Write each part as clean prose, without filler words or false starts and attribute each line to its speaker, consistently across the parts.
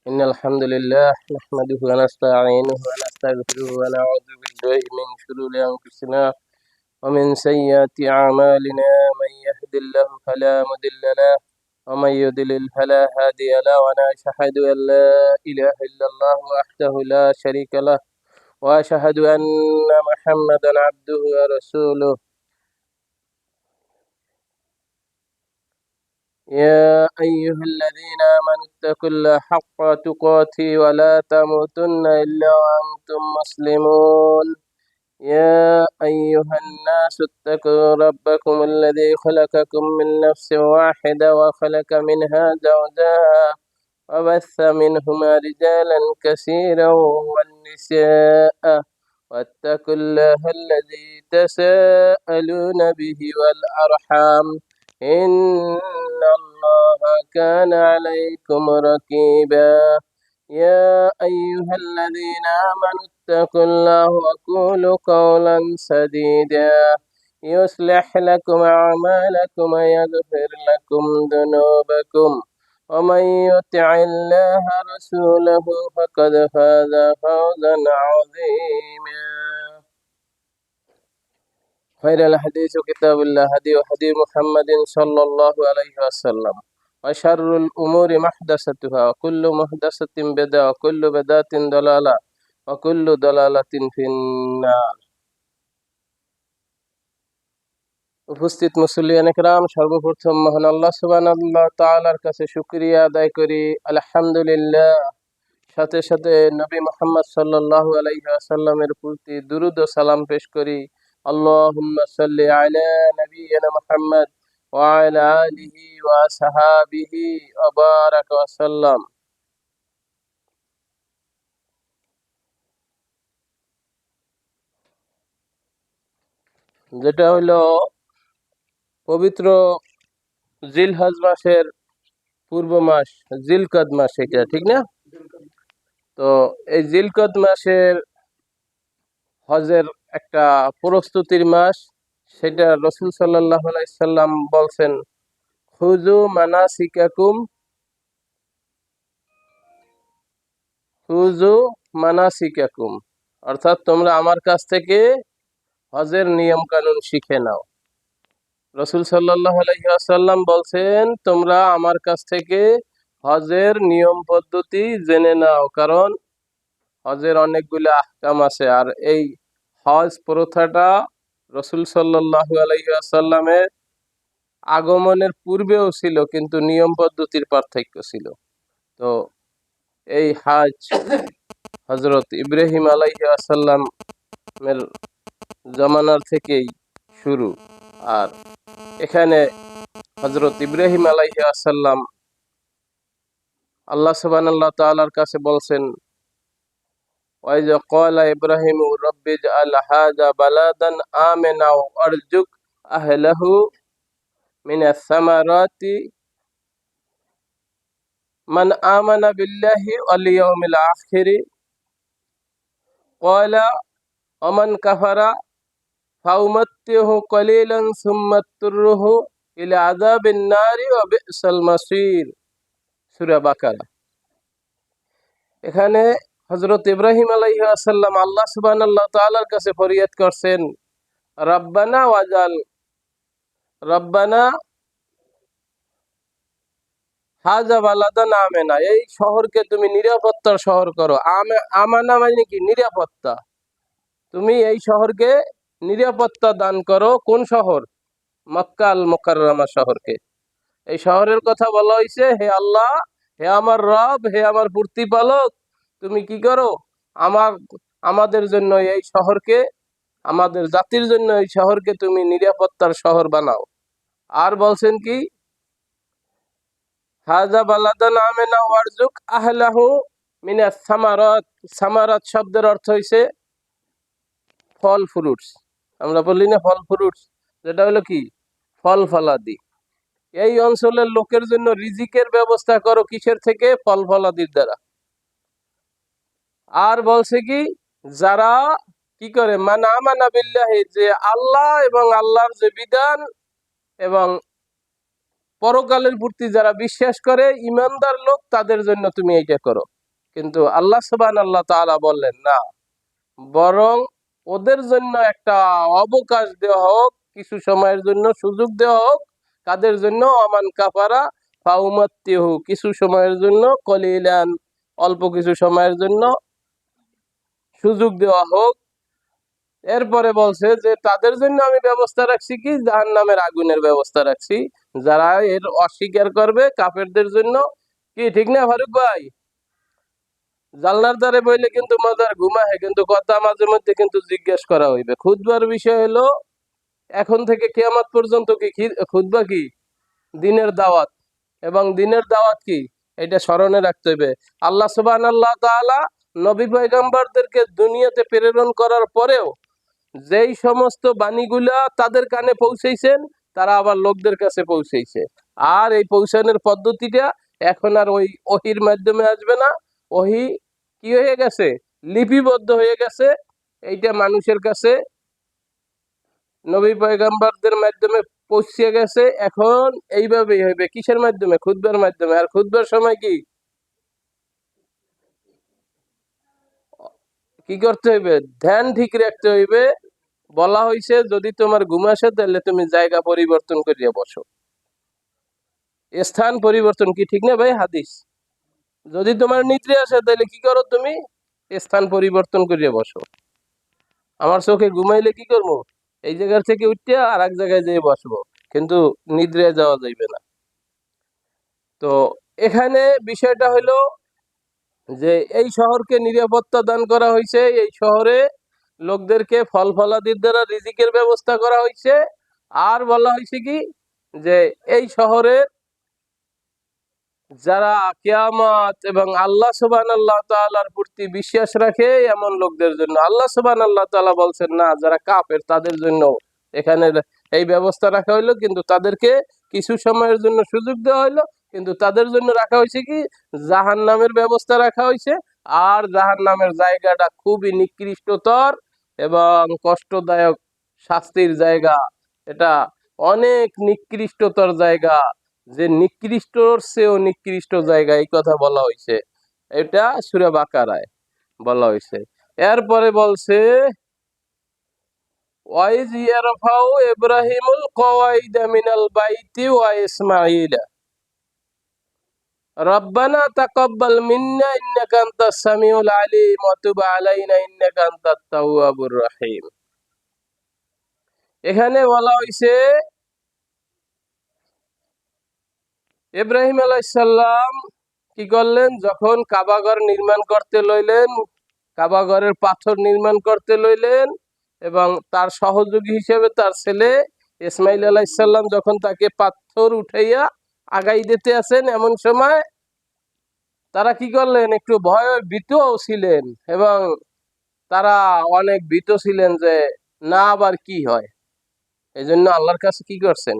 Speaker 1: إن الحمد لله نحمده ونستعينه ونستغفره ونعوذ بالله من شرور أنفسنا ومن سيئات أعمالنا من يهد الله فلا مضل له ومن يضلل فلا هادي له ونشهد أن لا إله إلا الله وحده لا شريك له وأشهد أن محمدا عبده ورسوله يا أيها الذين آمنوا اتقوا الله حق تقاته ولا تموتن إلا وأنتم مسلمون يا أيها الناس اتقوا ربكم الذي خلقكم من نفس واحدة وخلق منها زوجها وبث منهما رجالا كثيرا والنساء واتقوا الله الذي تساءلون به والأرحام إن الله كان عليكم رقيبا يا أيها الذين آمنوا اتقوا الله وقولوا قولا سديدا يصلح لكم أعمالكم ويغفر لكم ذنوبكم ومن يطع الله رسوله فقد فاز فوزا عظيما خير الحديث كتاب الله هدي محمد صلى الله عليه وسلم وشر الأمور محدثتها وكل محدثة بدعة وكل بدعة ضلالة وكل ضلالة في النار উপস্থিত মুসল্লিয়ান একরাম, সর্বপ্রথম মহান আল্লাহ সুবহানাহু তাআলার কাছে শুকরিয়া আদায় করি, আলহামদুলিল্লাহ। সাথে সাথে নবী মুহাম্মদ সাল্লাল্লাহু আলাইহি ওয়াসাল্লামের প্রতি দুরূদ ও সালাম পেশ করি। আল্লাহুম্মা সাল্লি আলা নাবিয়িনা মুহাম্মদ ওয়া আলা আলিহি ওয়া আসহাবিহি ওয়া বারাক ওয়া সাল্লাম। যেটা হলো পবিত্র জিলহজ মাসের পূর্ব মাস, জিলকদ মাস, এটা ঠিক না? তো এই জিলকদ মাসের হজের একটা প্রস্তুতির মাস, সেটা রাসূল সাল্লাল্লাহু আলাইহি সাল্লাম বলছেন, খুযু মানাসিকাকুম, খুযু মানাসিকাকুম, অর্থাৎ তোমরা আমার কাছ থেকে হজের নিয়ম কানুন শিখে নাও। রাসূল সাল্লাল্লাহু আলাইহি ওয়াসাল্লাম বলছেন, তোমরা আমার কাছ থেকে হজের নিয়ম পদ্ধতি জেনে নাও, কারণ হজের অনেকগুলো আহকাম আছে। আর এই হজ প্রথাটা রাসূল সাল্লাল্লাহু আলাইহি ওয়াসাল্লামের আগমনের পূর্বেও ছিল, কিন্তু নিয়ম পদ্ধতির পার্থক্য ছিল। তো এই হজ হযরত ইব্রাহিম আলাইহিস সালামের জামানার থেকেই শুরু। আর এখানে হযরত ইব্রাহিম আলাইহিস সালাম আল্লাহ সুবহানাহু তাআলার কাছে বলছেন, ওয়াইজা ক্বালা ইব্রাহিমু রাব্বি জাআল হাযা বালাদান আমিনা ওয়ারযুক আহলাহু মিনাস সামারাতি মান আমানা বিল্লাহি ওয়াল ইয়াউমিল আখিরি ক্বালা ওয়া মান কাফারা ফাউমাত্তিহু কলিলান সুম্মা তুররুহু ইলা আযাবিন নারি ওয়া বিসাল মাসির। সূরা বাকারা। এখানে হযরত ইব্রাহিম আলাইহিস সালাম আল্লাহ সুবহানাহু তাআলার কাছে ফরিয়াদ করছেন, রব্বানা হাযা বালাদান আমিনা, এই শহরকে তুমি নিরাপত্তার শহর করো। আমানা মানে কি? নিরাপত্তা। তুমি এই শহরকে নিরাপত্তা দান করো। কোন শহর? মক্কা আল মুকাররমা শহরকে। এই শহরের কথা বলা হয়েছে, হে আল্লাহ, হে আমার রব, হে আমার প্রতিপালক, তুমি কি করো? আমাদের জন্য এই শহরকে, আমাদের জাতির জন্য এই শহরকে তুমি নিরাপত্তার শহর বানাও। আর বলছেন কি? হাযা বালাদান আমিনা ওয়ারযুক আহলাহু মিনাস সামারাত। সামারাত শব্দের অর্থ হইছে ফল ফ্রুটস। আমরা বলি না ফল ফ্রুটস, যেটা হলো কি? ফল ফলাদি। এই অঞ্চলের লোকের জন্য রিজিকের ব্যবস্থা করো। কিসের থেকে? ফল ফলাদির দ্বারা। আর বলছে কি? যারা কি করে? মান আমানা বিল্লাহি, যে আল্লাহ এবং আল্লাহর যে বিধান এবং পরকালের প্রতি যারা বিশ্বাস করে, ইমানদার লোক, তাদের জন্য তুমি এইটা করো। কিন্তু আল্লাহ সুবহানাহু তাআলা বললেন না, বরং ওদের জন্য একটা অবকাশ দেওয়া হোক, কিছু সময়ের জন্য সুযোগ দেওয়া হোক। কাদের জন্য? আমান কাফারা ফাউমাত্তিহু, কিছু সময়ের জন্য, কলিলান, অল্প কিছু সময়ের জন্য সুযোগ দেওয়া হোক। এরপরে বলছে যে তাদের জন্য আমি ব্যবস্থা রাখছি কি, জাহান্নামের আগুনের ব্যবস্থা রাখছি, যারা এর অস্বীকার করবে, কাফেরদের জন্য। কি ঠিক না ফারুক ভাই? জানলার দ্বারে বইলে কিন্তু মজার ঘুমাহে, কিন্তু কথা মাঝে মধ্যে কিন্তু জিজ্ঞেস করা হইবে। খুতবার বিষয় হলো এখন থেকে কিয়ামত পর্যন্ত কি খুতবা কি দিনের দাওয়াত, এবং দিনের দাওয়াত কি এটা স্মরণে রাখতে হবে। আল্লাহ সুবহানাহু তাআলা নবী পয়গম্বরদেরকে দুনিয়াতে প্রেরণ করার পরেও যেই সমস্ত বাণীগুলা তাদের কানে পৌঁছেছেন, তারা আবার লোকদের কাছে পৌঁছেছে। আর এই পৌঁছানোর পদ্ধতিটা এখন আর ওই ওহির মাধ্যমে আসবে না। ওহি কি হয়ে গেছে? লিপিবদ্ধ হয়ে গেছে। এইটা মানুষের কাছে নবী পয়গম্বরদের মাধ্যমে পৌঁছে গেছে। এখন এইভাবেই হইবে, কিসের মাধ্যমে? খুতবার মাধ্যমে। আর খুতবার সময় কি কি করতে হইবে? ধ্যান ঠিক রাখতে হইবে। বলা হয়েছে যদি তোমার ঘুম আসে তাহলে তুমি জায়গা পরিবর্তন করিয়া বসো, স্থান পরিবর্তন। কি ঠিক না ভাই? হাদিস। যদি তোমার নিদ্রে আসে তাহলে কি করো? তুমি স্থান পরিবর্তন করিয়া বসো। আমার চোখে ঘুমাইলে কি করবো? এই জায়গার থেকে উঠিয়া আর এক জায়গায় যেয়ে বসবো, কিন্তু নিদ্রে যাওয়া যাইবে না। তো এখানে বিষয়টা হলো যে এই শহরকে নিরাপত্তা দান করা হয়েছে, এই শহরে লোকদেরকে ফল ফলাদির দ্বারা রিজিকের ব্যবস্থা করা হয়েছে। আর বলা হয়েছে কি যে এই শহরে যারা কিয়ামত এবং আল্লাহ সুবহানাহু তাআলার প্রতি বিশ্বাস রাখে এমন লোকদের জন্য। আল্লাহ সুবহানাহু তাআলা বলছেন না, যারা কাফের তাদের জন্য এখানে এই ব্যবস্থা রাখা হইলো, কিন্তু তাদেরকে কিছু সময়ের জন্য সুযোগ দেওয়া হইলো। কিন্তু তাদের জন্য রাখা হয়েছে কি, জাহান্নামের ব্যবস্থা রাখা হয়েছে। আর জাহান্নামের জায়গাটা খুবই নিকৃষ্টতর এবং কষ্টদায়ক শাস্তির জায়গা। এটা অনেক নিকৃষ্টতর জায়গা, যে নিকৃষ্টর চেয়েও নিকৃষ্ট জায়গা, এই কথা বলা হয়েছে। এটা সূরা বাকারায় বলা হয়েছে। এরপরে বলছে ওয়াইজ ইয়ারফাউ ইব্রাহিমুল কওয়াইদা মিনাল বাইতি ওয়া ইসমাঈলা রব্বানা তাকাব্বাল মিন্না ইন্নাকা আনতাস সামিউল আলিম ওয়া তুব আলাইনা ইন্নাকা আনতাত তাওয়াবুর রহিম। এখানে বলা হয়েছে ইব্রাহিম আলাইহিস সালাম কি করলেন? যখন কাবাঘর নির্মাণ করতে লইলেন, কাবাঘরের পাথর নির্মাণ করতে লইলেন, এবং তার সহযোগী হিসেবে তার ছেলে ইসমাইল আলাইহিস সালাম যখন তাকে পাথর উঠাইয়া আগাই দিতে আছেন, এমন সময় তারা কি করলেন? একটু ভয় ভীতও ছিলেন, এবং তারা অনেক ভীত ছিলেন যে না আবার কি হয়। এই জন্য আল্লাহর কাছে কি করছেন?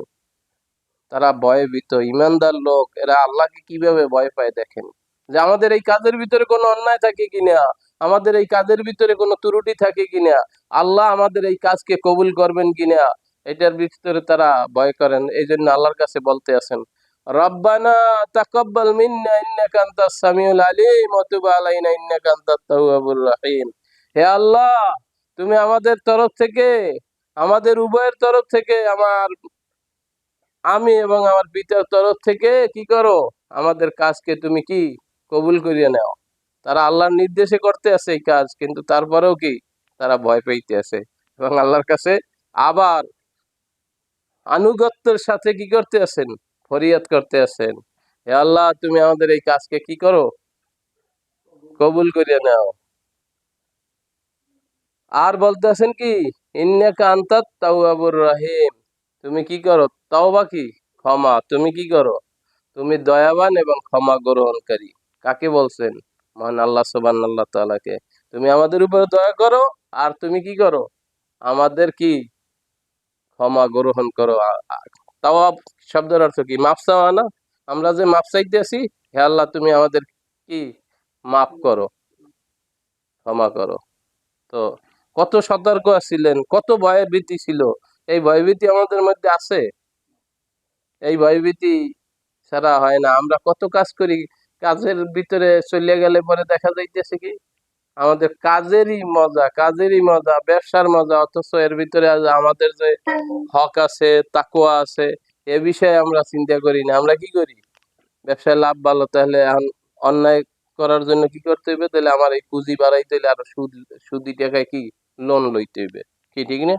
Speaker 1: তারা ভয়ে ভীত। ইমানদার লোক এরা আল্লাহকে কিভাবে ভয় পায় দেখেন, যে আমাদের এই কাজের ভিতরে কোনো অন্যায় থাকে কিনা, আমাদের এই কাজের ভিতরে কোনো ত্রুটি থাকে কিনা, আল্লাহ আমাদের এই কাজকে কবুল করবেন কিনা, এটার ভিতরে তারা ভয় করেন। এই জন্য আল্লাহর কাছে বলতে আছেন রব্বানা তাকাব্বাল মিন্না ইন্নাকা আনতাস সামিউল আলিম ওয়া তুব আলাইনা ইন্নাকা আনতাত তাওয়াবুর রহিম। হে আল্লাহ, তুমি আমাদের তরফ থেকে, আমাদের উভয়ের তরফ থেকে, আমি এবং আমার পিতার তরফ থেকে কি করো? আমাদের কাজকে তুমি কি কবুল করিয়ে নাও। তারা আল্লাহর নির্দেশে করতে আছে এই কাজ, কিন্তু তারপরেও কি তারা ভয় পাইতে আছে, এবং আল্লাহর কাছে আবার আনুগত্যের সাথে কি করতে আছেন? ফরিয়াদ করতে আছেন, হে আল্লাহ তুমি আমাদের এই কাজকে কি করো? কবুল করিয়ে নাও। আর বলতে আছেন কি ইন্নাকা আনতাত তাওয়াবুর রহিম, তুমি কি করো? তাওবা কি ক্ষমা, তুমি কি করো? তুমি দয়াবান এবং ক্ষমা গ্রহণকারী। কাকে বলছেন? মহান আল্লাহ সুবহানাহু তাআলাকে। তুমি আমাদের উপরে দয়া করো, আর তুমি কি করো? আমাদের কি ক্ষমা গ্রহণ করো। তাওয়াব শব্দের অর্থ কি? মাফ চাওয়া না? আমরা যে মাফ চাইতে আছি, হে আল্লাহ তুমি আমাদের কি মাফ করো, ক্ষমা করো। তো কত সতর্ক ছিলেন, কত ভয়ের ভীতি ছিল। এই ভয়ভীতি আমাদের মধ্যে আছে? এই ভয়ভীতি ছাড়া হয় না। আমরা কত কাজ করি, কাজের ভিতরে চলে গেলে পরে দেখা যাইতেছে কি আমাদের কাজেরই মজা, ব্যবসার মজা, অথচ এর ভিতরে আজ আমাদের যে হক আছে, তাকওয়া আছে, এ বিষয়ে আমরা চিন্তা করি না। আমরা কি করি, ব্যবসায় লাভ ভালো, তাহলে এখন অন্যায় করার জন্য কি করতে হইবে, তাহলে আমার এই পুঁজি বাড়াইতে হইলে আরো সুদি টাকায় কি লোন লইতে হইবে, কি ঠিক না?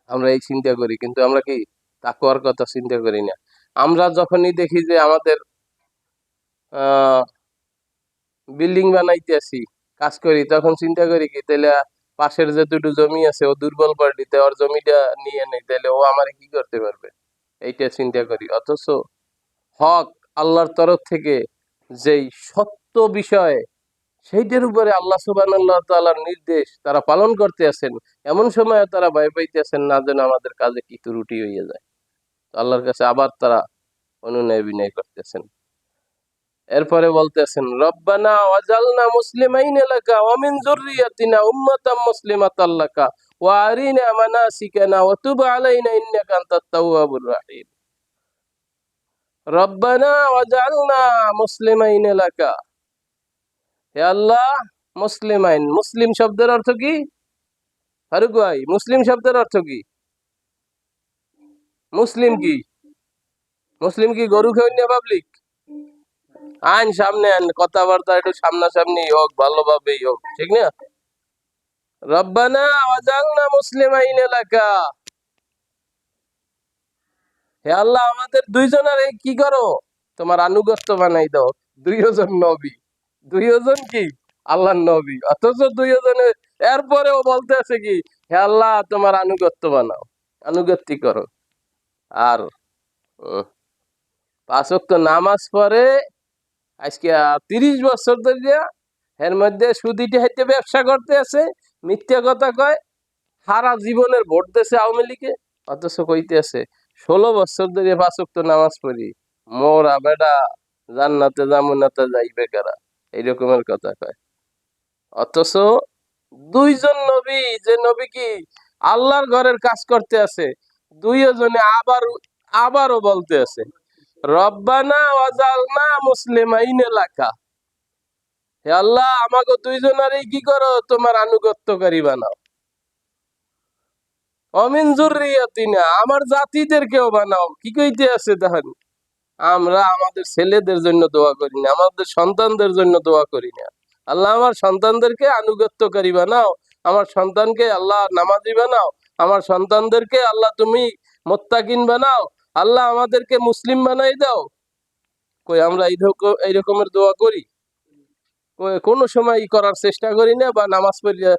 Speaker 1: আমরা এই চিন্তা করি, কিন্তু আমরা কি তাকওয়ার কথা চিন্তা করি না। আমরা যখনই দেখি যে আমাদের আহ বিল্ডিং বানাইতে আসি, কাজ করি, তখন চিন্তা করি কি, তাহলে পাশের যে দুটো জমি আছে ও দুর্বল পার্টিতে, ওর জমিটা নিয়ে নেই, তাহলে ও আমারে কি করতে পারবে, এইটা চিন্তা করি। অথচ হক আল্লাহর তরফ থেকে যেই সত্য বিষয়, সেইটার উপরে আল্লাহ সুবহানাহু ওয়া তাআলার নির্দেশ তারা পালন করতে আছেন, এমন সময় তারা ভয় পাইতেছেন না যেন আমাদের কাজে কি ত্রুটি হইয়া যায়। তো আল্লাহর কাছে আবার তারা অনুনয় বিনয় করতেছেন। এরপরে বলতেছেন, রব্বানা ওয়াজালনা মুসলিমাইনা লাকা ওয়া মিন যুররিয়াতিনা উম্মাতাম মুসলিমাতাল লাকা ওয়া আরিনা মানাসিকানা ওয়া তুব আলাইনা ইন্নাকা আনতাত তাওয়াবুর রাহিম। রব্বানা ওয়াজালনা মুসলিমাইনা লাকা, হে আল্লাহ, মুসলিমাইন, মুসলিম শব্দের অর্থ কি ফারুক ভাই? মুসলিম শব্দের অর্থ কি? মুসলিম কি? মুসলিম কি গরু খাওয়াই না পাবলিক? আইন সামনে আন, কথাবার্তা একটু সামনাসামনি হোক, ভালোভাবেই হোক, ঠিক না? রব্বানা ওয়াজালনা মুসলিমাইনা লাকা, হে আল্লাহ, আমাদের দুইজনের এই কি করো, তোমার আনুগত্য বানাই দাও। দুইজন নবী, দুইজন কি আল্লাহর নবী, অথচ দুইজনে এরপরেও বলতে আছে কি, হে আল্লাহ, তোমার আনুগত্য বানাও, আনুগত্যি করো। আর উম, 5 ওয়াক্ত নামাজ পড়ে আজকে 30 বছর ধরে, এর মধ্যে সুদিটি হাইতে ব্যবসা করতে আছে, মিথ্যা কথা কয়, সারা জীবনের ভোট দেশে আওয়ামী লীগে, অথচ কইতে আছে 16 বছর ধরে 5 ওয়াক্ত নামাজ পড়ি, মোরা বেটা জান্নাতে জামুনাতে যাইবে কারা, এই রকমের কথা কয়। অথচ দুইজন নবী, যে নবী কি আল্লাহর ঘরের কাজ করতে আছে, দুইজনে আবারও বলতে আছে, রব্বানা ওয়াজালনা মুসলিমাইনা লাকা, হে আল্লাহ, আমাকে দুইজনারই কি করো, তোমার আনুগত্যকারী বানাও। অমিন যুররিয়াতিনা, আমার জাতিদেরকেও বানাও। কি কইতে আছে দেখেন, আমরা আমাদের ছেলেদের জন্য দোয়া করি না, আমাদের সন্তানদের জন্য দোয়া করি না। আল্লাহ, আমার সন্তানদেরকে আনুগত্যকারী বানাও, আমার সন্তানকে আল্লাহ নামাজি বানাও, আমার সন্তানদেরকে আল্লাহ তুমি মুত্তাকিন বানাও, আল্লাহ আমাদেরকে মুসলিম বানাই দাও। কই আমরা এই রকমের দোয়া করি? কোনো সময় করার চেষ্টা করি না, বা নামাজ পড়িয়া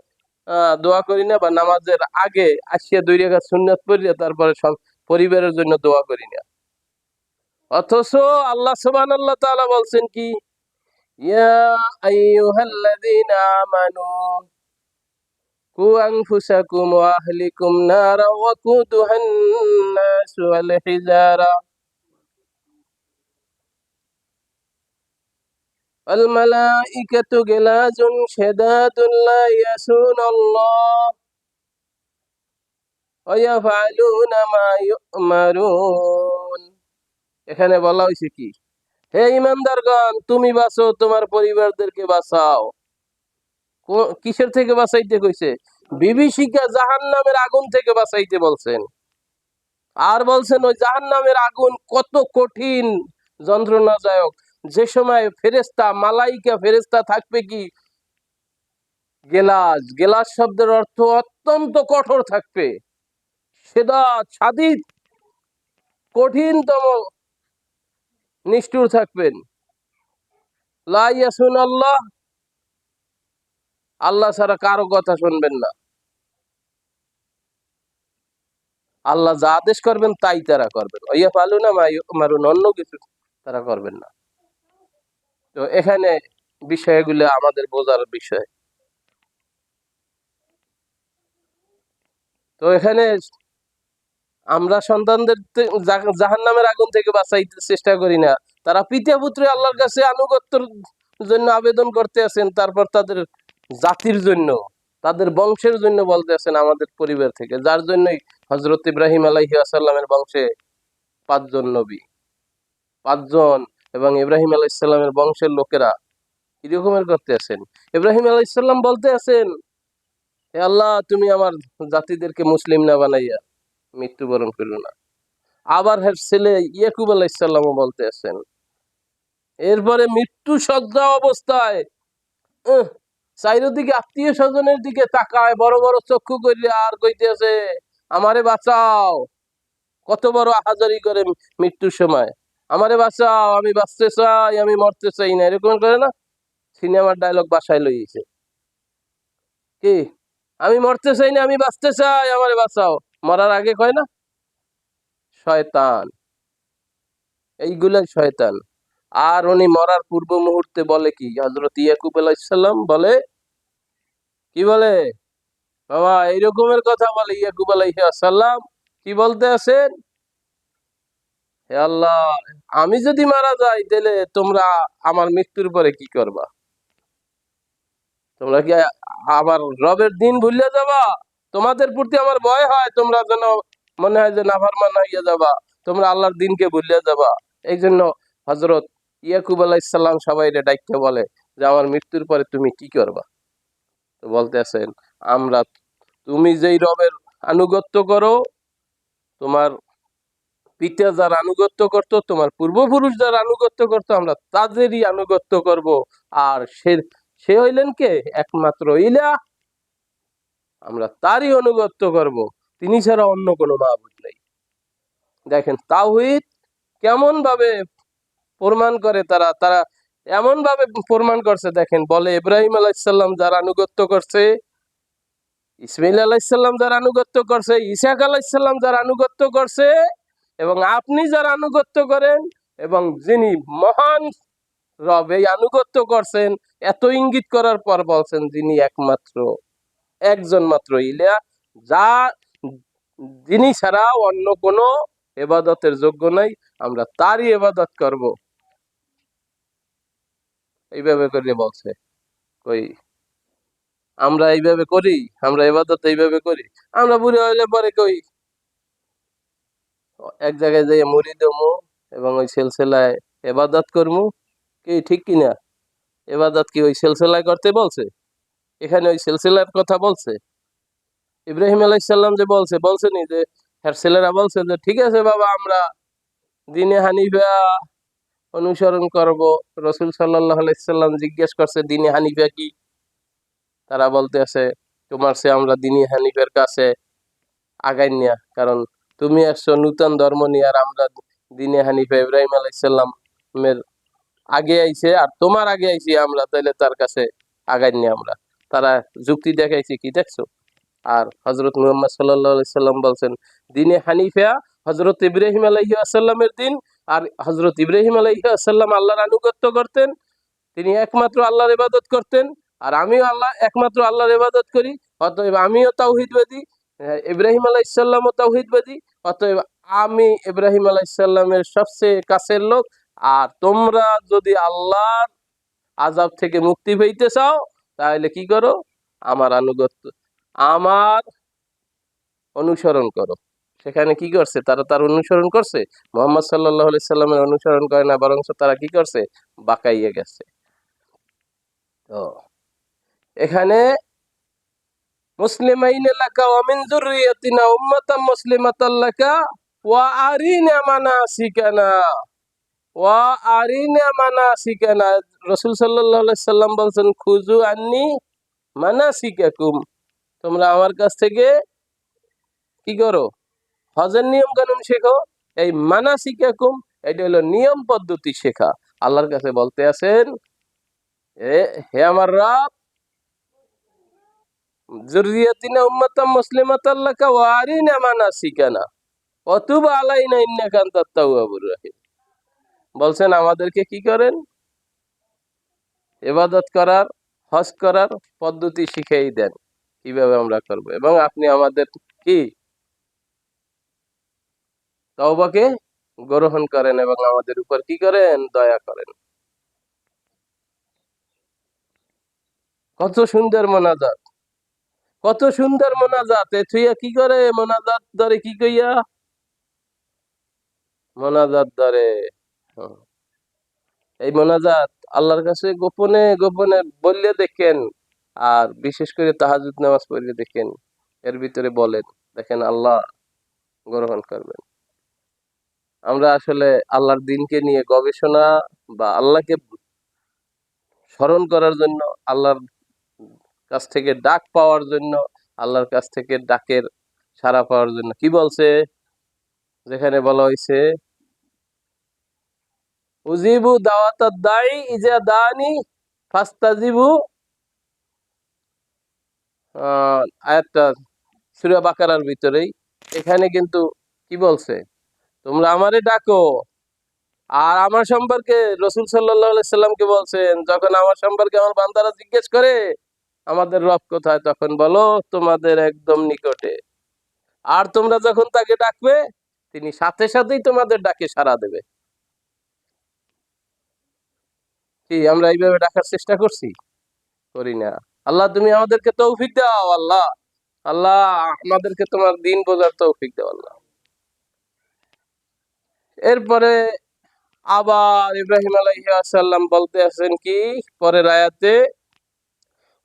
Speaker 1: দোয়া করি না, বা নামাজের আগে আসিয়া 2 রাকাত সুন্নাত পড়িয়া তারপরে সব পরিবারের জন্য দোয়া করি না। অথচ আল্লাহ সুবহানাহু ওয়া তাআলা বলছেন কি, ইয়া আইয়ুহাল্লাযীনা আমানু কু আনফুসাকুম ওয়া আহলিকুম নারা ওয়া কুদুহান নাস ওয়াল হিজারা আল মালাইকাতু গিলাজুন শিদাদুন লা ইয়াসুনাল্লাহ ওয়া ইয়াফআলুনা মা ইউমারুন। এখানে বলা হয়েছে কি, হে ইমানদারগণ, তুমি বাঁচো, তোমার পরিবারদেরকে বাঁচাও। কিসের থেকে বাঁচাইতে কইছে? বিভীষিকা জাহান্নামের আগুন থেকে বাঁচাইতে বলছেন। আর বলছেন ওই জাহান্নামের আগুন কত কঠিন, যন্ত্রণাদায়ক, যে সময় ফেরেশতা, মালাইকা ফেরেশতা থাকবে কি গেলাস, গেলাস শব্দের অর্থ অত্যন্ত কঠোর থাকবে, সেদা সাদিদ, কঠিনতম, নিষ্ঠুর থাকবেন। লা ইয়াসুনাল্লাহ, আল্লাহ ছাড়া কারো কথা শুনবেন না, আল্লাহ যা আদেশ করবেন তাই তারা করবেন। ওয়া ইয়াফআলুনা মা ইউমারুন, অন্য কিছু তারা করবেন না। তো এখানে বিষয়গুলো আমাদের বোঝার বিষয়। তো এখানে আমরা সন্তানদের জাহান্নামের আগুন থেকে বাঁচাইতে চেষ্টা করি না, তারা পিতা পুত্রে আল্লাহর কাছে আনুগত্যের জন্য আবেদন করতে আছেন, তারপর তাদের জাতির জন্য, তাদের বংশের জন্য বলতে আছেন, আমাদের পরিবার থেকে, যার জন্যই হযরত ইব্রাহিম আলাইহিস সালামের বংশে 5 জন নবী, 5 জন এবং ইব্রাহিম আলাইহিস সালামের বংশের লোকেরা কি রকমের করতে আছেন। ইব্রাহিম আলাইহিস সালাম বলতে আছেন, হে আল্লাহ, তুমি আমার জাতিদেরকে মুসলিম না বানাইয়া মৃত্যুবরণ করো না। আবার হের ছেলে ইয়াকুব আলাইহিস সালামও বলতে আছেন। এরপরে মৃত্যু সজ্জা অবস্থায় চারিদিকে আত্মীয় স্বজনের দিকে তাকায় বড় বড় চক্ষু করিয়া আর কইতেছে, আমারে বাঁচাও। কত বড় আহাজারি করে মৃত্যুর সময়, আমারে বাঁচাও, আমি বাঁচতে চাই, আমি মরতে চাই না, এরকম করে না? সিনেমার ডায়লগ বাসায় লইছে কি, আমি মরতে চাই না, আমি বাঁচতে চাই, আমারে বাঁচাও। মরার আগে কয় না শয়তান, এইগুলাই শয়তান। আর উনি মরার পূর্ব মুহূর্তে বলে কি, হযরত ইয়াকুব আলাইহিস সালাম বলে কি, বলে বাবা এই রকমের কথা বলে ইয়াকুব আলাইহিস সালাম। কি বলতে আছেন, হে আল্লাহ, আমি যদি মারা যাই তাহলে তোমরা আমার মৃত্যুর পরে কি করবা? তোমরা কি আবার রবের দিন ভুলে যাবা? তোমাদের প্রতি আমার ভয় হয়, তোমরা যেন মনে হয় যে নাফরমান হইয়া যাবা, তোমরা আল্লাহর দিনকে ভুলে যাবা। এই জন্য হযরত ইয়াকুব আলাইহিস সালাম সবাইরে ডাইকে বলে যে আমার মৃত্যুর পরে তুমি কি করবা? তো বলতে আছেন, আমরা তুমি যেই রবের আনুগত্য করো, তোমার পিতা যার আনুগত্য করত, তোমার পূর্বপুরুষ যার আনুগত্য করত, আমরা তাদেরই আনুগত্য করব। আর সে সে হইলেন কে? একমাত্র ইলাহ, আমরা তারই আনুগত্য করব, তিনি ছাড়া অন্য কোনো মাবুদ নেই। দেখেন তাওহীদ কেমন ভাবে প্রমাণ করে, তারা তারা এমন ভাবে প্রমাণ করছে। দেখেন বলে, ইব্রাহিম আলাইহিস সালাম যার আনুগত্য করছে, ইসমাইল আলাইহিস সালাম যার আনুগত্য করছে, ইসাক আলাইহিস সালাম যার আনুগত্য করছে, এবং আপনি যার আনুগত্য করেন, এবং যিনি মহান রব এই আনুগত্য করছেন, এত ইঙ্গিত করার পর বলছেন যিনি একমাত্র একজন মাত্র ইলাহ, যা যিনি ছাড়া অন্য কোনো ইবাদতের যোগ্য নাই, আমরা তারই ইবাদত করব। এইভাবে করে বলছে। কই আমরা এইভাবে করি? আমরা ইবাদত এইভাবে করি? আমরা বুড়ি হইলে পরে কই এক জায়গায় যাই মুড়ি দেবো এবং ওই সিলসিলায় ইবাদত করবো, কি ঠিক কিনা? ইবাদত কি ওই সিলসিলায় করতে বলছে? এখানে ওই সিলসিলার কথা বলছে? ইব্রাহিম আলাইহিস সালাম যে বলছেনি যে হ্যাঁ, ছেলেরা বলছে যে ঠিক আছে বাবা, আমরা দ্বীনে হানিফা অনুসরণ করব। রাসূল সাল্লাল্লাহু আলাইহি সাল্লাম জিজ্ঞেস করছে দ্বীনে হানিফা কি? তারা বলতে আছে, তোমার সে আমরা দ্বীনে হানিফের কাছে আগাই নিয়া, কারণ তুমি আসছো নূতন ধর্ম নিয়ে, আর আমরা দ্বীনে হানিফা ইব্রাহিম আলাইহিস সালামের আগে আইছে, আর তোমার আগে আইছি আমরা, তাইলে তার কাছে আগাই নিয়ে আমরা। তারা যুক্তি দেখাইছে কি, দেখছো? আর হযরত মুহাম্মদ সাল্লাল্লাহু আলাইহি সাল্লাম বলছেন দ্বীনে হানিফা হযরত ইব্রাহিম আলাইহিস সালামের দিন। আর হযরত ইব্রাহিম আলাইহিস সালাম আল্লাহর আনুগত্য করতেন, তিনি একমাত্র আল্লাহর ইবাদত করতেন। আর আমিও একমাত্র আল্লাহর ইবাদত করি, অতএব আমিও তাওহীদবাদী, ইব্রাহিম আলাইহিস সালামও তাওহীদবাদী। অতএব আমি ইব্রাহিম আলাইহিস সালামের সবচেয়ে কাছের লোক। আর তোমরা যদি আল্লাহর আযাব থেকে মুক্তি পেতে চাও, তাহলে কি করো? আমার আনুগত্য, আমার অনুসরণ করো। সেখানে কি করছে? তারা তার অনুসরণ করছে, মুহাম্মদ সাল্লাল্লাহু আলাইহি সাল্লামের অনুসরণ করে না, বরং তারা কি করছে? বাঁকাইয়ে গেছে। তো এখানে মুসলিমাইন লাকা ওয়া মিন যুররিয়াতিনা উম্মাতাম মুসলিমাতাল লাকা ওয়া আরিনা মানাসিকানা, ওয়া আরিনা মানাসিকানা। রাসূল সাল্লাল্লাহু আলাইহি সাল্লাম বলেন, খুযু আন্নী মানাসিকাকুম, তোমরা আমার কাছ থেকে কি করো? হজের নিয়ম কানুন শেখো। এই মানাসিকাকুম, এটা হলো নিয়ম পদ্ধতি শেখা। আল্লাহর কাছে বলতে আছেন, হে আমার রব, যুররিয়াতিনা উম্মাতাম মুসলিমাতাল লাকা ওয়া আরিনা মানাসিকানা ওয়া তুব আলাইনা ইন্নাকা আনতাত তাওয়াবুর রহিম। বলছেন আমাদেরকে কি করেন? ইবাদত করার, হজ করার পদ্ধতি শিখিয়ে দেন, কিভাবে আমরা করব, এবং আপনি আমাদের কি তওবাকে গ্রহণ করেন এবং আমাদের উপর কি করেন? দয়া করেন। কত সুন্দর মোনাজাত, কত সুন্দর মোনাজাত। এ থুইয়া কি করে? মোনাজাত ধরে কি কইয়া? মোনাজাত ধরে। এই মোনাজাত আল্লাহর কাছে গোপনে গোপনে বললে দেখেন, আর বিশেষ করে তাহাজ্জুদ নামাজ পড়লে দেখেন, এর ভিতরে বলেন, দেখেন আল্লাহ গ্রহণ করবেন। আমরা আসলে আল্লাহর দিনকে নিয়ে গবেষণা বা আল্লাহকে স্মরণ করার জন্য, আল্লাহর কাছ থেকে ডাক পাওয়ার জন্য, আল্লাহর কাছ থেকে ডাকের সাড়া পাওয়ার জন্য কি বলছে, যেখানে বলা হয়েছে উজিবু দাওয়াতাদ দাই ইজা দানি ফাস্তাজিবু, আয়াতটা সূরা বাকারার ভিতরেই। এখানে কিন্তু কি বলছে, তোমরা আমারে ডাকো। আর আমার সম্পর্কে রাসূল সাল্লাল্লাহু আলাইহি সাল্লামকে বলছেন, যখন আমার সম্পর্কে আমার বান্দারা জিজ্ঞেস করে আমাদের রব কোথায়, তখন বলো তোমাদের একদম নিকটে। আর তোমরা যখন তাকে ডাকবে তিনি সাথে সাথেই তোমাদের ডাকে সাড়া দেবে। কি আমরা এইভাবে ডাকার চেষ্টা করছি? করি না। আল্লাহ তুমি আমাদেরকে তৌফিক দাও আল্লাহ, আল্লাহ আমাদেরকে তোমার দিন বোঝার তৌফিক দাও আল্লাহ। এরপরে আবার ইব্রাহিম আলাইহিস সালাম বলতে আছেন কি পরের আয়াতে,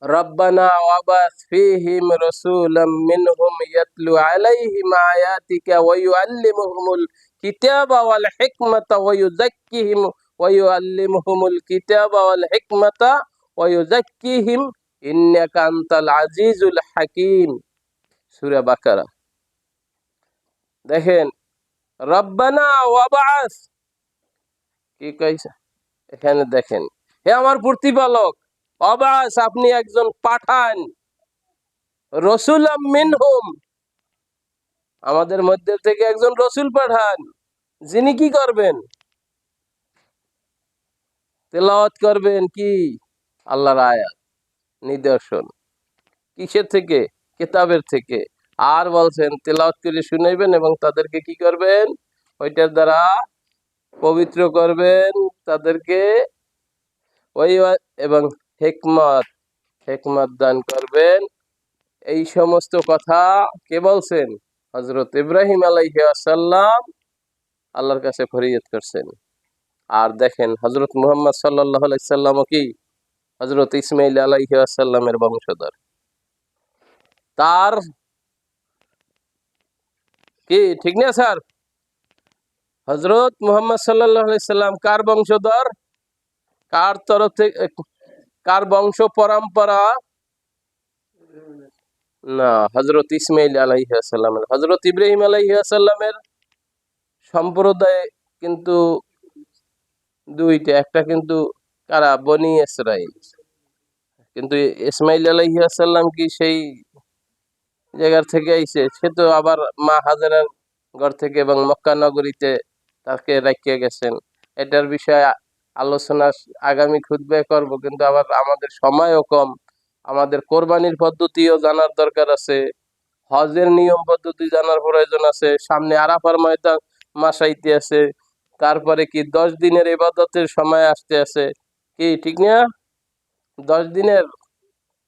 Speaker 1: রব্বানা ওয়াবাস ফীহিম রাসূলাম মিনহুম ইয়াতলু আলাইহিম আয়াতিকা ওয়া ইউআল্লিমুহুমুল কিতাবা ওয়াল হিকমাতা ওয়া ইউযাক্কিহিম ওয়া ইউআল্লিমুহুমুল কিতাবা ওয়াল হিকমাতা ওয়া ইউযাক্কিহিম ইন্নাকা আনতাল আজিজুল হাকীম। সূরা বাকারা। দেখেন রব্বানা ওয়াবাস কি কইছে এখানে, দেখেন হে আমার প্রতিপালক, অবাস আপনি একজন পাঠান, রসুলাম মিনহুম আমাদের মধ্যে থেকে একজন রসুল পাঠান, যিনি কি করবেন, তেলাওয়াত করবেন কি আল্লাহর আয়াত নিদর্শন। কিসের থেকে? কিতাবের থেকে। আর বলছেন তেলাওয়াত করে শুনাইবেন এবং তাদেরকে কি করবেন, ওইটার দ্বারা পবিত্র করবেন তাদেরকে, ওই এবং হিকমত হিকমত দান করবেন। এই সমস্ত কথা কে বলছেন? হযরত ইব্রাহিম আলাইহিস সালাম আল্লাহর কাছে ফরিয়াদ করছেন। আর দেখেন হযরত মুহাম্মদ সাল্লাল্লাহু আলাইহি সাল্লামও কি হযরত ইসমাঈল আলাইহিস সালামের বংশধর। তার কি ঠিক না স্যার? হযরত মুহাম্মদ সাল্লাল্লাহু আলাইহি সাল্লাম কার বংশধর? কার তরফ থেকে, কার বংশ পরম্পরা? না, হযরত ইসমাঈল আলাইহিস সালামের। হযরত ইব্রাহিম আলাইহিস সালামের সম্প্রদায় কিন্তু দুইটা, একটা কিন্তু কারা, বনি ইসরাইল। কিন্তু ইসমাঈল আলাইহিস সালাম কি সেই জায়গার থেকে আইছে? সে তো আবার মা হাজেরার ঘর থেকে এবং মক্কা নগরীতে তাকে রাখিয়ে গেছেন। এটার বিষয়ে আলোচনা আগামী খুতবায় করব, কিন্তু আবার আমাদের সময়ও কম। আমাদের কোরবানির পদ্ধতিও জানার দরকার আছে, হজের নিয়ম পদ্ধতি জানার প্রয়োজন আছে, সামনে আরাফার ময়দান মাস আইতে আছে, তারপরে কি 10 দিনের ইবাদতের সময় আসতে আছে, কি ঠিক না? 10 দিনের,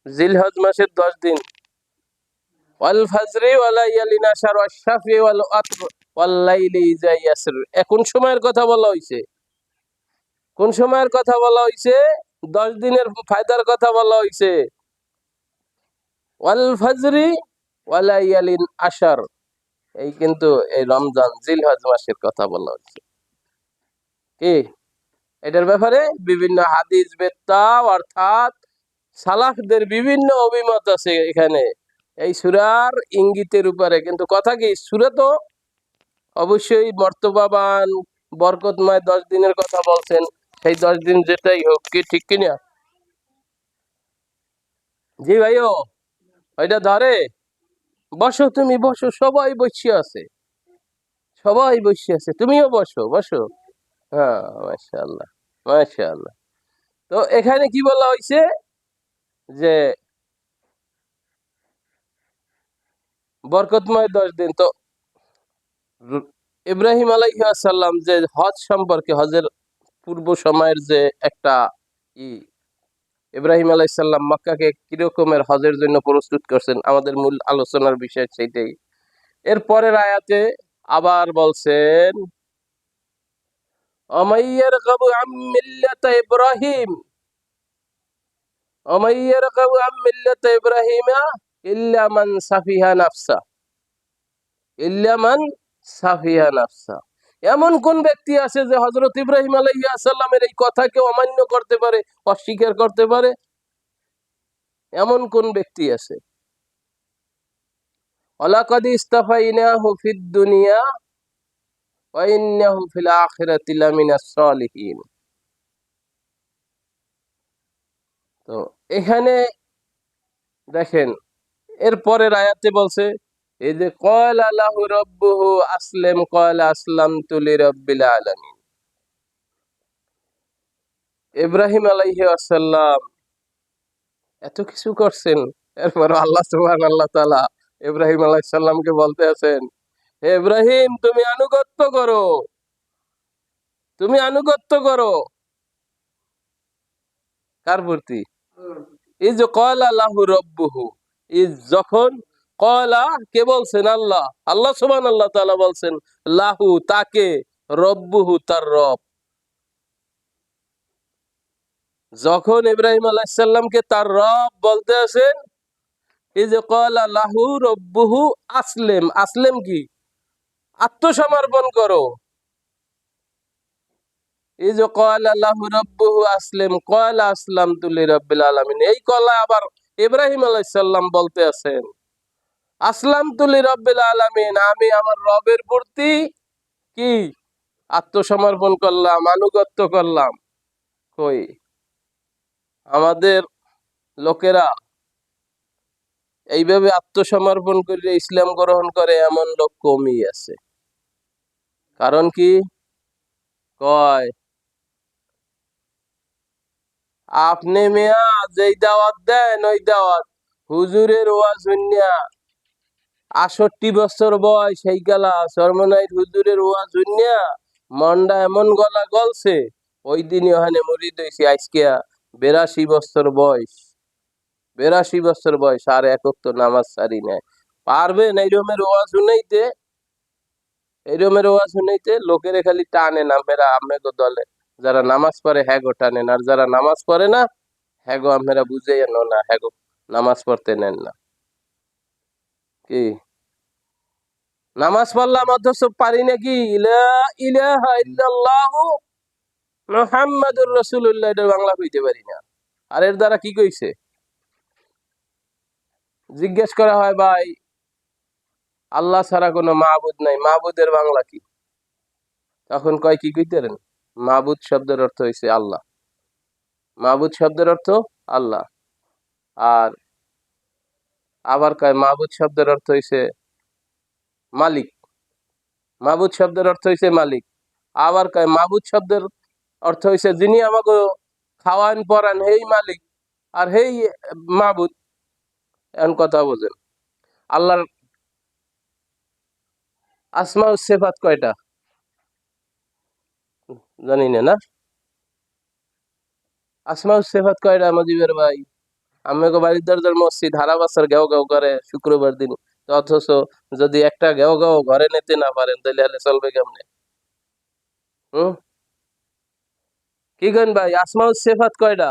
Speaker 1: জিলহজ মাসের 10 দিন, ওয়াল ফাজরি ওয়া লায়ালিন আশর ওয়াশ শাফি ওয়াল আতর ওয়াল লাইলি ইযা ইয়াসর। কোন সময়ের কথা বলা হইছে? কোন সময়ের কথা বলা হইছে? 10 দিনের ফায়দার কথা বলা হইছে। ওয়াল ফাজরি ওয়া লায়ালিন আশর, এই কিন্তু এই রমজান জিলহজ মাসের কথা বলা হচ্ছে। কি এটার ব্যাপারে বিভিন্ন হাদিস বেত্তা অর্থাৎ সালাফদের বিভিন্ন অভিমত আছে এখানে এই সূরার ইঙ্গিতের উপরে। কিন্তু কথা কি, সূরা তো অবশ্যই মর্তবাবান বরকতময় 10 দিনের কথা বলছেন, সেই 10 দিন যেটাই হোক, কি ঠিক কিনা? জি ভাইও, ওইটা ধরে বসো, তুমি বসো, সবাই বসে আছে, সবাই বসে আছে, তুমিও বসো বসো। হ্যাঁ, মাশাআল্লাহ মাশাআল্লাহ। তো এখানে কি বলা হয়েছে যে বরকতময় 10 দিন। তো ইব্রাহিম আলাইহিস সালাম যে হজ সম্পর্কে, হজের পূর্ব সময়ের যে একটা ই, ইব্রাহিম আলাইহিস সালাম মক্কাকে কিরকমের হজের জন্য প্রস্তুত করছেন, আমাদের মূল আলোচনার বিষয় সেইটাই। এর পরের আয়াতে আবার বলছেন ومن يرغب عن ملة إبراهيم ومن يرغب عن ملة إبراهيم إلا من سفه نفسه إلا من سفه نفسه। এমন কোন ব্যক্তি আছে যে হযরত ইব্রাহিম আলাইহিস সালামের এই কথাকে অমান্য করতে পারে, অস্বীকার করতে পারে? এমন কোন ব্যক্তি আছে? ওয়ালাকাদ ইসতাফাইনাহু ফিদ দুনিয়া ওয়া ইন্নাহু ফিল আখিরাতি লামিনাস সালিহিন। তো এখানে দেখেন এর পরের আয়াতে বলছে এই যে ক্বালা লাহু রাব্বুহু আসলিম ক্বালা আসলামতু লিরাব্বিল আলামিন। ইব্রাহিম আলাইহিস সালাম এত কিছু করছেন, এরপর আল্লাহ সুবহানাল্লাহ তাআলা ইব্রাহিম আলাইহিস সালামকে বলতে আছেন, হে ইব্রাহিম তুমি আনুগত্য করো, তুমি আনুগত্য করো কার প্রতি? এই যে ক্বালা লাহু রাব্বুহু, এই যখন ক্বালা কে বলছেন? আল্লাহ, আল্লাহ সুবহানাল্লাহ তাআলা বলছেন লাহু তাকে, রব্বুহু তার রব। যখন ইব্রাহিম আলাইহিস সালামকে তার রব বলতে আছেন, এই যে ক্বালা লাহু রব্বুহু আসলিম, আসলিম কি? আত্মসমর্পণ করো। এই যে ক্বালা লাহু রাব্বুহু আসলিম ক্বালা আসলামতু লিরাব্বিল আলামিন, এই ক্বালা আবার ইব্রাহিম আলাইহিস সালাম বলতে আছেন আসলামতু লিরাব্বিল আলামিন, আমি আমার রবের প্রতি কি আত্মসমর্পণ করলাম, আনুগত্য করলাম। কই আমাদের লোকেরা এইভাবে আত্মসমর্পণ করে ইসলাম গ্রহণ করে এমন লোক কমই আছে। কারণ কি কয় আপনি মিয়া যেই দাওয়াত দেন ওই দাওয়াত হুজুরের ওয়াজ শুনিয়া ৬৮ বছর বয়স সেই গেলা সর্বনাইট হুজুরের ওয়াজ শুনিয়া মনটা এমন গলা গলছে, ওই দিনই ওখানে মুরিদ হইছি। আজকে ৮২ বছর বয়স, ৮২ বছর বয়স আর এক ওয়াক্ত নামাজ ছাড়ি নাই। পারবেন এইরকমের ওয়াজ শুনাইতে? এইরকমের ওয়াজ শুনাইতে লোকেরে খালি টানে না মেরা আমেগো দলে, যারা নামাজ পড়ে হ্যাগো টানেন, আর যারা নামাজ পড়ে না হ্যাগো আমরা বুঝাইয়া নো না, হ্যাগো নামাজ পড়তে নেন না। কি নামাজ পড়লাম অথচ পারি নাকি লা ইলাহা ইল্লাল্লাহু মুহাম্মাদুর রাসূলুল্লাহ এটা বাংলা কইতে পারি না। আর এর দ্বারা কি কইছে? জিজ্ঞেস করা হয় ভাই আল্লাহ ছাড়া কোনো মাবুদ নাই, মাবুদের বাংলা কি? তখন কয় কি কইতেন? মাবুদ শব্দের অর্থ হইছে আল্লাহ, মাবুদ শব্দের অর্থ আল্লাহ। আর আবার কয় মাবুদ শব্দের অর্থ হইছে মালিক, মাবুদ শব্দের অর্থ হইছে মালিক। আবার কয় মাবুদ শব্দের অর্থ হইছে যিনি আমাকে খাওয়ান পরান হেই মালিক, আর হেই মাবুদ। এমন কথা বোঝেন। আল্লাহর আসমা ও সিফাত কয়টা জানি না? না আসমা ও সিফাত কয়টা মজিবের ভাই? আমাকে বাড়ির দরজার মসজিদ হারা বছর গেও গেও করে শুক্রবার দিন, তো অথচ যদি একটা গেও গেও ঘরে নিতে না পারেন তাহলে হলে চলবে কেমনে? হুম, কি করেন ভাই? আসমা ও সিফাত কয়টা?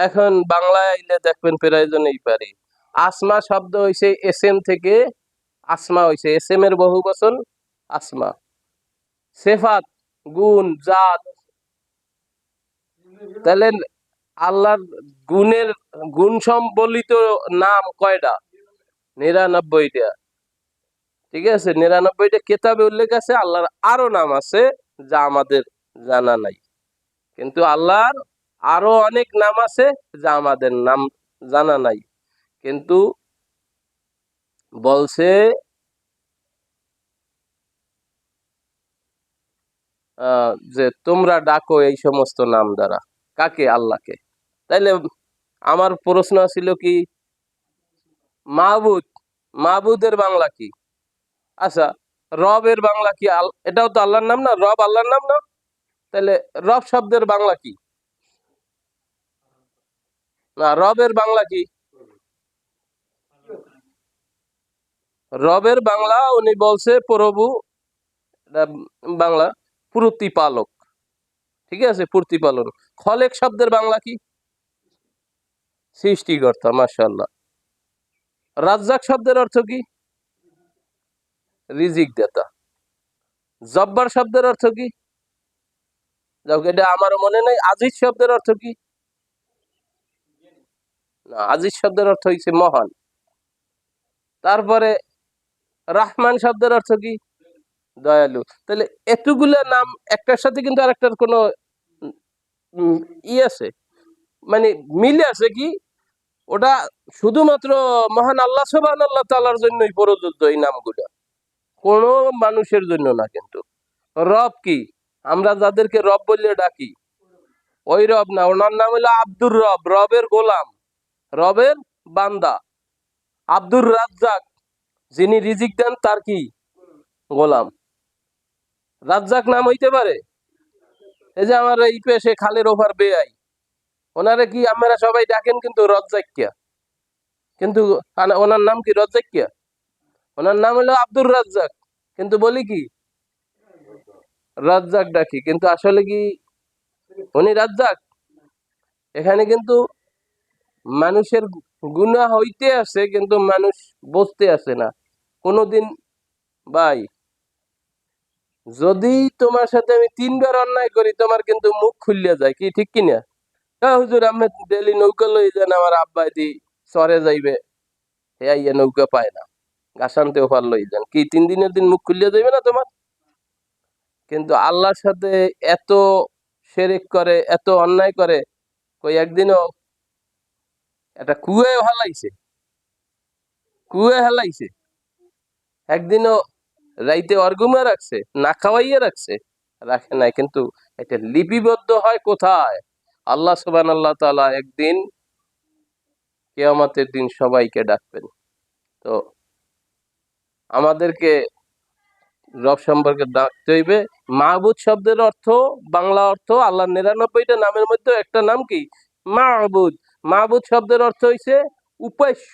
Speaker 1: এখন বাংলায় আইলে দেখবেন প্রায় জনেই পারি। আসমা শব্দ হইছে এসএম থেকে, আসমা হইছে এসএম এর বহু বচন আসমা। সিফাত গুণ জাত। তাহলে আল্লাহর গুণের গুণ সম্বলিত নাম কয়টা? ৯৯টা। ঠিক আছে, ৯৯টা কেতাবে উল্লেখ আছে। আল্লাহর আরো নাম আছে যা আমাদের জানা নাই, কিন্তু আল্লাহর আরো অনেক নাম আছে যা আমাদের নাম জানা নাই। কিন্তু বলছে যে তোমরা ডাকো এই সমস্ত নাম দ্বারা। কাকে? আল্লাহকে। তাইলে আমার প্রশ্ন ছিল কি মাহবুদ, মাহবুদের বাংলা কি? আচ্ছা রবের বাংলা কি? এটাও তো আল্লাহর নাম না? রব আল্লাহর নাম না? তাহলে রব শব্দের বাংলা কি? না, রবের বাংলা কি? রবের বাংলা উনি বলছে প্রভু, এটা বাংলা প্রতিপালক, ঠিক আছে, প্রতিপালন। খলেক শব্দের বাংলা কি? সৃষ্টিকর্তা, মাশাআল্লাহ। রাজ্জাক শব্দের অর্থ কি? রিজিক দাতা। জব্বার শব্দের অর্থ কি? যাও, এটা আমারও মনে নাই। আজিজ শব্দের অর্থ কি? না, আজিজ শব্দের অর্থ হচ্ছে মহান। তারপরে রাহমান শব্দের অর্থ কি? দয়ালু। তাহলে এতগুলা নাম একটার সাথে কিন্তু আরেকটার কোনো ই আছে, মানে মিলে আছে কি? ওটা শুধুমাত্র মহান আল্লাহ সুবহানাল্লাহ তাআলার জন্যই প্রযোজ্য এই নামগুলো, কোনো মানুষের জন্য না। কিন্তু রব কি? আমরা যাদেরকে রব বলে ডাকি, ওই রব না, ওনার নাম হলো আব্দুর রব, রবের গোলাম, রবের বান্দা। আব্দুর রাজ্জাক, যিনি রিজিক দেন তার কি? গোলাম। রাজ্জাক নাম হইতে পারে? এই যে আমার এই পেশে খালের ওভার বেআই, ওনারে কি আমরা সবাই ডাকেন কিন্তু রজ্জাকিয়া, কিন্তু ওনার নাম কি রজ্জাকিয়া? ওনার নাম হলো আব্দুর রাজ্জাক, কিন্তু বলি কি রাজ্জাক ডাকি, কিন্তু আসলে কি উনি রাজ্জাক? এখানে কিন্তু মানুষের গুনাহ হইতে আছে, কিন্তু মানুষ বুঝতে আছে না কোনোদিন। ভাই, যদি তোমার সাথে আমি 3 বার অন্যায় করি, তোমার কিন্তু মুখ খুলিয়া যায়, কি ঠিক কিনা? হুজুর আমি ডেলি নৌকা লই যান, আমার আব্বাই দি চরে যাইবে, ইয়া নৌকা পায় না, গাছানতে ওপার লই যান, কি 3 দিনের দিন মুখ খুলিয়া যাইবে না তোমার? কিন্তু আল্লাহর সাথে এত শিরক করে, এত অন্যায় করে, কই একদিনও একটা কুয়ে হালাইছে, একদিনও রাইতে অর্গুমা রাখছে, না খাওয়াইয়া রাখছে? রাখে নাই। কিন্তু এটা লিপিবদ্ধ হয় কোথায়? আল্লাহ সুবহানাল্লাহ তাআলা একদিন কিয়ামতের দিন সবাইকে ডাকবেন। তো আমাদেরকে রব সম্পর্কে ডাকতে হইবে। মাহবুদ শব্দের অর্থ, বাংলা অর্থ, আল্লাহর 99টা নামের মধ্যে একটা নাম কি? মাহবুদ। মাহবুদ শব্দের অর্থ হইছে উপাস্য।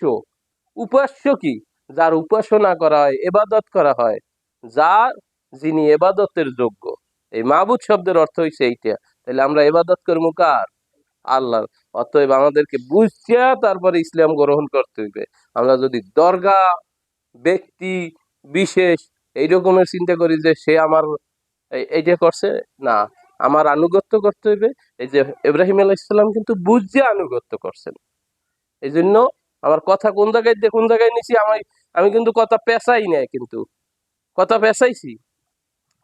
Speaker 1: উপাস্য কি? যার উপাসনা করা হয়, ইবাদত করা হয়, যার, যিনি ইবাদতের যোগ্য। এই মাহবুদ শব্দের অর্থ হইছে এইটা। তাহলে আমরা ইবাদত করবো কার? আল্লাহর। অতএব আমাদেরকে বুঝিয়া তারপরে ইসলাম গ্রহণ করতে হইবে। আমরা যদি দরগা, ব্যক্তি বিশেষ এই রকমের চিন্তা করি যে সে আমার এইটা করছে, না, আমার আনুগত্য করতে হইবে। এই যে ইব্রাহিম আলাইহিস সালাম কিন্তু বুঝিয়া আনুগত্য করছেন। এই জন্য আমার কথা কোন জায়গায় দিয়ে কোন জায়গায় নিছি, আমি কিন্তু কথা পেঁচাই নাই, কিন্তু কথা পেঁচাইছি?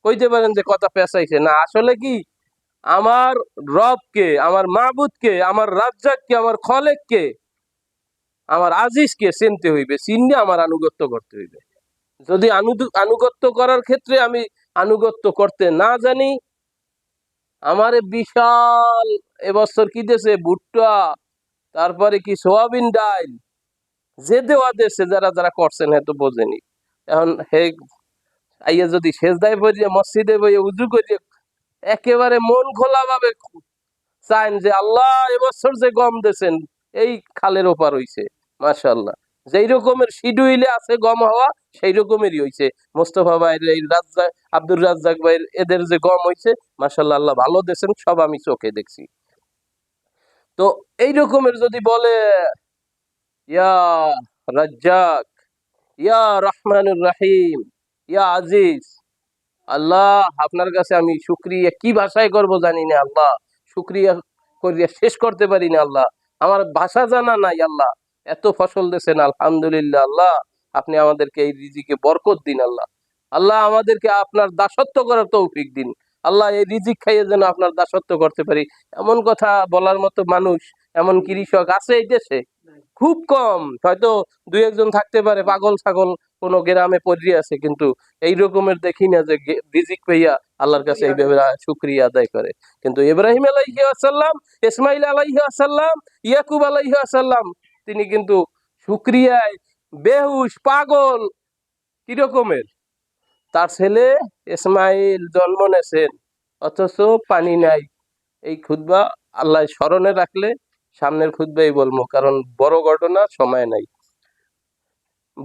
Speaker 1: কইতে পারেন যে কথা পেঁচাইছে না? আসলে কি, আমার রবকে, আমার মাবুদকে, আমার রাজ্জাককে, আমার খলেককে, আমার আজিজকে চিনতে হইবে, চিনলে আমার আনুগত্য করতে হইবে। যদি আনুগত্য করার ক্ষেত্রে আমি আনুগত্য করতে না জানি, আমারে বিশাল এবছর কি দেশে ভুট্টা, তারপরে কি সোয়াবিন ডাল, যে দেওয়া দেশে যারা যারা করছেন হয়তো বোঝেনি। এখন হে আইয়া যদি সেজদায় পড়িয়া মসজিদে বইয়ে উজু করিয়া একেবারে মন খোলা ভাবে চাইন যে আল্লাহ এবছর যে গম দেছেন এই খালের ওপার হইছে, মাশাআল্লাহ, যেই রকমের শিডিউলে আছে গম হওয়া, সেই রকমেরই হইছে। মোস্তফা ভাইয়ের, এই রাজ্জাক, আব্দুর রাজ্জাক ভাইয়ের, এদের যে গম হইছে, মাশাআল্লাহ, আল্লাহ ভালো দেছেন, সব আমি চোখে দেখছি। তো এই রকমের যদি বলে ইয়া রাজ্জাক, ইয়া রহমানুর রাহিম, ইয়া আজিজ, আল্লাহ আপনার কাছে আমি শুকরিয়া কি ভাষায় করব জানি না আল্লাহ, শুকরিয়া করিয়া শেষ করতে পারি না আল্লাহ, আমার ভাষা জানা নাই আল্লাহ, এত ফসল দিয়েছেন আলহামদুলিল্লাহ আল্লাহ, আপনি আমাদেরকে এই রিজিকে বরকত দিন আল্লাহ, আল্লাহ আমাদেরকে আপনার দাসত্ব করার তৌফিক দিন আল্লাহ, এই রিজিক খাইয়ে যেন আপনার দাসত্ব করতে পারি। এমন কথা বলার মতো মানুষ, এমন কৃষক আছে এই দেশে? খুব কম, হয়তো 2-1 জন থাকতে পারে, পাগল ছাগল কোন গ্রামে পড়ে আছে, কিন্তু এই রকমের দেখি না যে রিজিক পাইয়া আল্লাহর কাছে এইভাবে শুকরিয়া আদায় করে। কিন্তু ইব্রাহিম আলাইহিস সালাম, ইসমাইল আলাইহিস সালাম, ইয়াকুব আলাইহিস সালাম, তিনি কিন্তু শুকরিয়ায় বেহুশ, পাগল। কি রকমের? তার ছেলে ইসমাইল জন্ম নেছেন, অথচ পানি নাই। এই খুতবা আল্লাহ স্মরণে রাখলে সামনের খুতবাই বলবো, কারণ বড় ঘটনা, সময় নাই।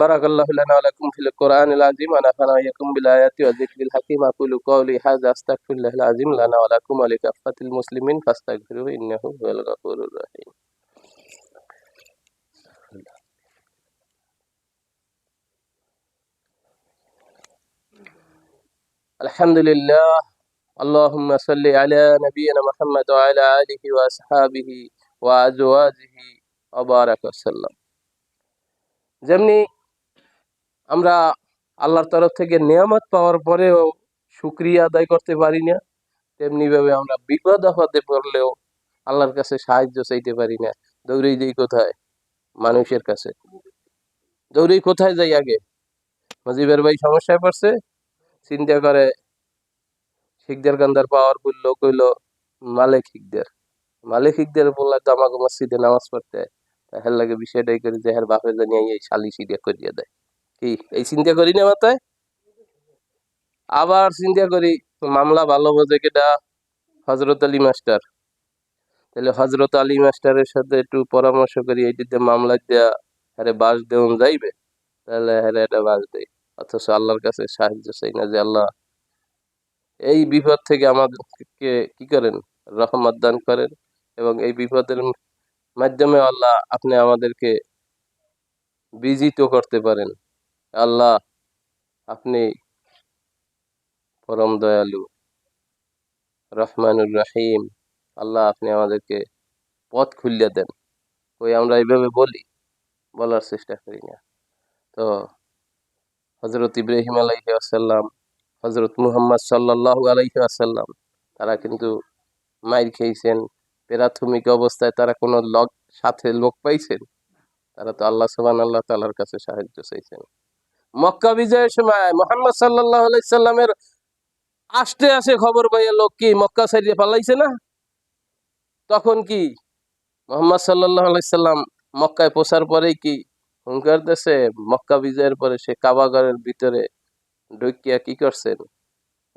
Speaker 1: বারাকাল্লাহু লানা ওয়া লাকুম ফিল কুরআনিল আযীম ওয়া নাফা'না ওয়া ইয়্যাকুম বিল আয়াতি ওয়া যিকরিল হাকীম আকুলু কওলি হাযা আস্তাগফিরুল্লাহাল আযীম লানা ওয়া লাকুম ওয়া লিকাফফাতিল মুসলিমিন ফাস্তাগফিরুহু ইন্নাহু হুয়াল গফুরুর রহিম। আলহামদুলিল্লাহ, আল্লাহুম্মা সাল্লি আলা নাবিয়িনা মুহাম্মদ ওয়া আলা আলিহি ওয়া আসহাবিহি ওয়া আজওয়াজিহি ওয়া বারাকা ওয়াসাল্লাম। যেমনি আমরা আল্লাহর তরফ থেকে নিয়ামত পাওয়ার পরেও শুকরিয়া আদায় করতে পারি না, তেমনি ভাবে আমরা বিপদ আপদে পড়লেও আল্লাহর কাছে সাহায্য চাইতে পারি না। দৌড়েই যাই কোথায়? মানুষের কাছে। দৌড়েই কোথায় যাই আগে? মজিবের ভাই সমস্যায় পড়ছে, চিন্তা করে শিকদার কান্দার পাওয়ারফুল লোক হইলো মালিক শিকদার। মালিক শিকদার বললে তো আমাকে মসজিদে নামাজ পড়তে হয়, তাহার লাগে বিষয়টাই করি যে হ্যাঁ বাপে জানিয়ে এই সালিশিটা করিয়ে দেয়। কি এই চিন্তা করি না মাথায়? আবার চিন্তা করি মামলা ভালো বোঝে কেটা? হজরত আলী মাস্টার। তাহলে হজরত আলী মাস্টারের সাথে একটু পরামর্শ করি, এইটিতে মামলা দেয়া আরে বাস দেউন যাইবে, তাহলে হ্যাঁ এটা বাস দেয়। অথচ আল্লাহর কাছে সাহায্য চাই না যে আল্লাহ এই বিপদ থেকে আমাদেরকে কি করেন, রহমত দান করেন, এবং এই বিপদের মাধ্যমে আল্লাহ আপনি আমাদেরকে বিজিত করতে পারেন। আল্লাহ আপনি পরম দয়ালু, রহমানুর রহিম। আল্লাহ আপনি আমাদেরকে পথ খুলিয়ে দেন। ওই আমরা এইভাবে বলি, বলার চেষ্টা করি না। তো হজরত ইব্রাহিম আলাইহি আসাল্লাম, হজরত মুহাম্মদ সাল্লাল্লাহু আলাইহি আসাল্লাম, তারা কিন্তু মাইর খেয়েছেন। প্রাথমিক অবস্থায় তারা কোনো সাথে লোক পাইছেন? তারা তো আল্লাহ সুবহানাহু ওয়া তাআলার কাছে সাহায্য চাইছেন। মক্কা বিজয়ের সময় মুহাম্মদ সাল্লাল্লাহু আলাইহি সাল্লামের আসতে আসে খবর পাইয়া লোক কি মক্কা ছাড়িয়ে পালাইছে না? তখন কি মুহাম্মদ সাল্লাল্লাহু আলাইহি সাল্লাম মক্কায় পৌঁছার পরেই কি হুঙ্কার দিয়েছে? মক্কা বিজয়ের পরে সে কাবা ঘরের ভিতরে ঢুকিয়া কি করছেন?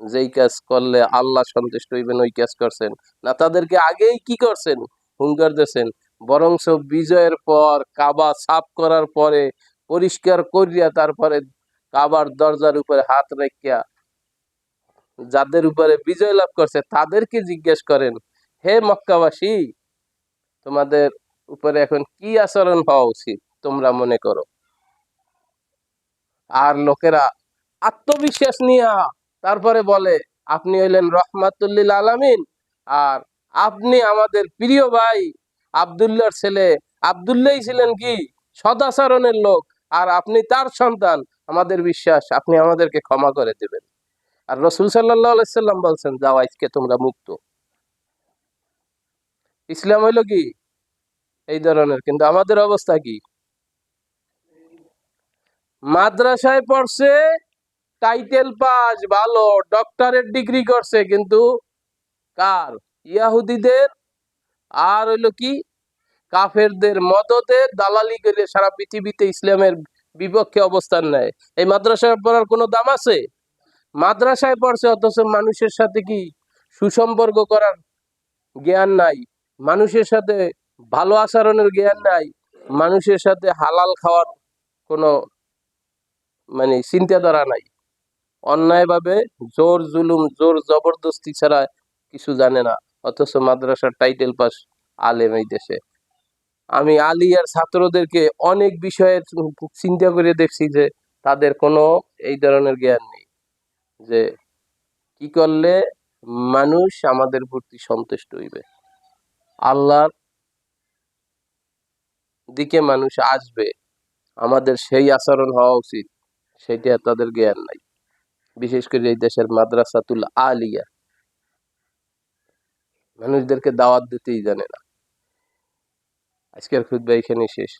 Speaker 1: যেই কাজ করলে আল্লাহ সন্তুষ্ট হইবেন ওই কাজ করছেন না, তাদেরকে আগেই কি করছেন? হুঙ্কার দিয়েছেন। বরংস বিজয়ের পর কাবা সাফ করার পরে পরিষ্কার করিয়া তারপরে কাবার দরজার উপরে হাত রাখিয়া যাদের উপরে বিজয় লাভ করছে তাদেরকে জিজ্ঞেস করেন, হে মক্কাবাসী, তোমাদের উপরে এখন কি আচরণ হওয়া উচিত তোমরা মনে করো? আর লোকেরা আত্মবিশ্বাস নিয়ে তারপরে বলে, আপনি হইলেন রহমাতুল্লিল আলামিন, আর আপনি আমাদের প্রিয় ভাই আব্দুল্লাহর ছেলে। আব্দুল্লাহ ছিলেন কি সদাচরণের লোক, আর আপনি তার সন্তান। আমাদের বিশ্বাস আপনি আমাদেরকে ক্ষমা করে দেবেন। আর রাসূল সাল্লাল্লাহু আলাইহি সাল্লাম বলছেন, যাও আজকে তোমরা মুক্ত। ইসলাম হইলো কি এই ধরনের। কিন্তু আমাদের অবস্থা কি? মাদ্রাসায় পড়ছে, টাইটেল পাস, ভালো ডক্টরেট ডিগ্রি করছে, কিন্তু কার? ইয়াহুদিদের আর হইলো কি কাফেরদের মদতে দালালি করে সারা পৃথিবীতে ইসলামের বিপক্ষে অবস্থান নেয়। এই মাদ্রাসায় পড়ার কোনো দাম আছে? মাদ্রাসায় পড়ছে অথচ মানুষের সাথে কি সুসম্পর্ক করার জ্ঞান নাই, মানুষের সাথে ভালো আচরণের জ্ঞান নাই, মানুষের সাথে হালাল খাওয়ার কোনো মানে চিন্তাধারা নাই। অন্যায়ভাবে জোর জুলুম জোর জবরদস্তি ছাড়া কিছু জানে না, অথচ মাদ্রাসার টাইটেল পাস আলেম এই দেশে। আমি আলিয়ার ছাত্রদেরকে অনেক বিষয়ে চিন্তা করে দেখছি যে তাদের কোনো এই ধরনের জ্ঞান নেই যে কি করলে মানুষ আমাদের প্রতি সন্তুষ্ট হইবে, আল্লাহর দিকে মানুষ আসবে, আমাদের সেই আচরণ হওয়া উচিত, সেটা তাদের জ্ঞান নাই। বিশেষ করে এই দেশের মাদ্রাসাতুল আলিয়া মানুষদেরকে দাওয়াত দিতেই জানে না। আজকের খুতবা এখানেই শেষ।